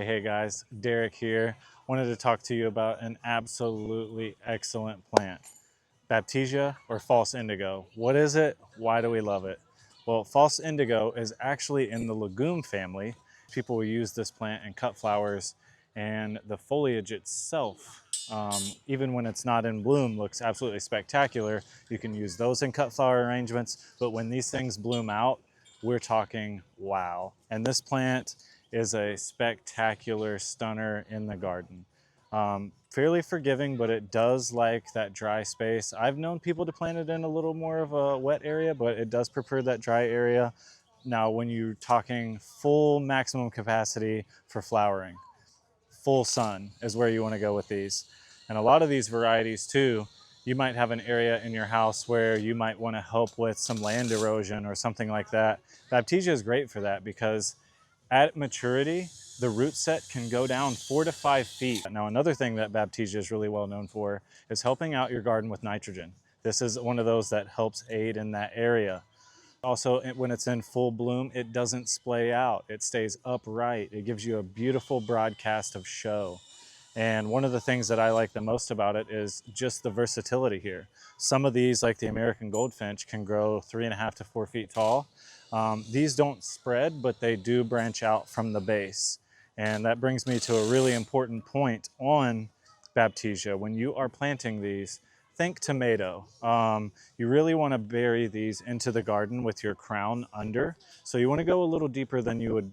Hey guys, Derick here. Wanted to talk to you about an absolutely excellent plant. Baptisia or false indigo. What is it? Why do we love it? Well, false indigo is actually in the legume family. People will use this plant in cut flowers, and the foliage itself, even when it's not in bloom, looks absolutely spectacular. You can use those in cut flower arrangements, but when these things bloom out, we're talking wow. And this plant is a spectacular stunner in the garden. Fairly forgiving, but it does like that dry space. I've known people to plant it in a little more of a wet area, but it does prefer that dry area. Now, when you're talking full maximum capacity for flowering, full sun is where you want to go with these. And a lot of these varieties too, you might have an area in your house where you might want to help with some land erosion or something like that. Baptisia is great for that because at maturity, the root set can go down 4 to 5 feet. Now, another thing that Baptisia is really well known for is helping out your garden with nitrogen. This is one of those that helps aid in that area. Also, when it's in full bloom, it doesn't splay out. It stays upright. It gives you a beautiful broadcast of show. And one of the things that I like the most about it is just the versatility here. Some of these, like the American Goldfinch, can grow 3.5 to 4 feet tall. These don't spread, but they do branch out from the base. And that brings me to a really important point on Baptisia. When you are planting these, think tomato. You really want to bury these into the garden with your crown under. So you want to go a little deeper than you would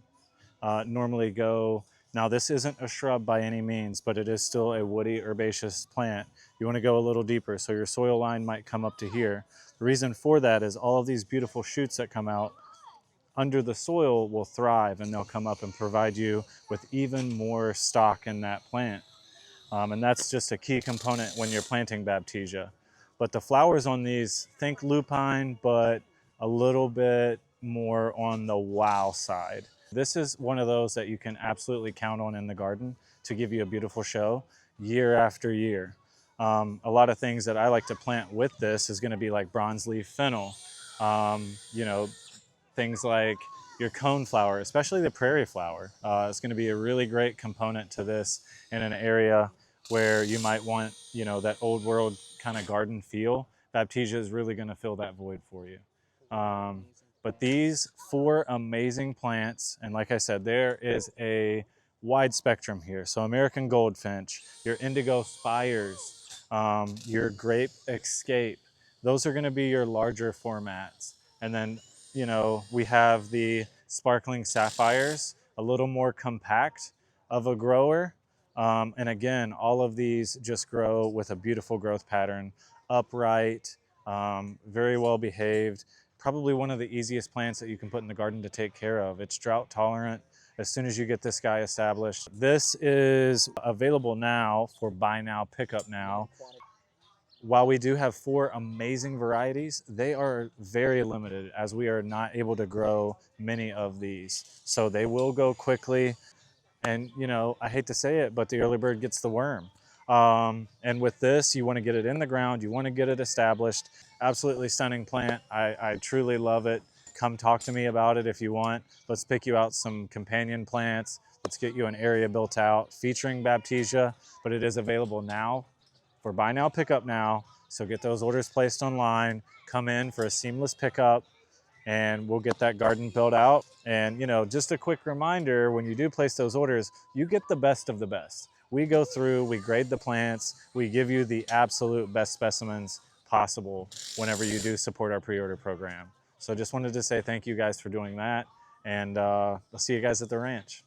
normally go. Now, this isn't a shrub by any means, but it is still a woody herbaceous plant. You want to go a little deeper, so your soil line might come up to here. The reason for that is all of these beautiful shoots that come out under the soil will thrive, and they'll come up and provide you with even more stock in that plant. And that's just a key component when you're planting Baptisia. But the flowers on these, think lupine, but a little bit more on the wow side. This is one of those that you can absolutely count on in the garden to give you a beautiful show year after year. A lot of things that I like to plant with this is going to be like bronze leaf fennel, things like your coneflower, especially the prairie flower. It's going to be a really great component to this in an area where you might want, that old world kind of garden feel. Baptisia is really going to fill that void for you. But these 4 amazing plants, and like I said, there is a wide spectrum here. So American Goldfinch, your Indigo Spires, your Grape Escape, those are going to be your larger formats. And then, we have the Sparkling Sapphires, a little more compact of a grower. And again, all of these just grow with a beautiful growth pattern, upright, very well behaved. Probably one of the easiest plants that you can put in the garden to take care of. It's drought tolerant as soon as you get this guy established. This is available now for buy now, pick up now. While we do have 4 amazing varieties, they are very limited as we are not able to grow many of these. So they will go quickly. And, I hate to say it, but the early bird gets the worm. And with this, you want to get it in the ground. You want to get it established. Absolutely stunning plant. I truly love it. Come talk to me about it if you want. Let's pick you out some companion plants. Let's get you an area built out featuring Baptisia, but it is available now for buy now, pick up now. So get those orders placed online. Come in for a seamless pickup, and we'll get that garden built out. And just a quick reminder, when you do place those orders, you get the best of the best. We go through, we grade the plants, we give you the absolute best specimens possible whenever you do support our pre-order program. So just wanted to say thank you guys for doing that, and I'll see you guys at the ranch.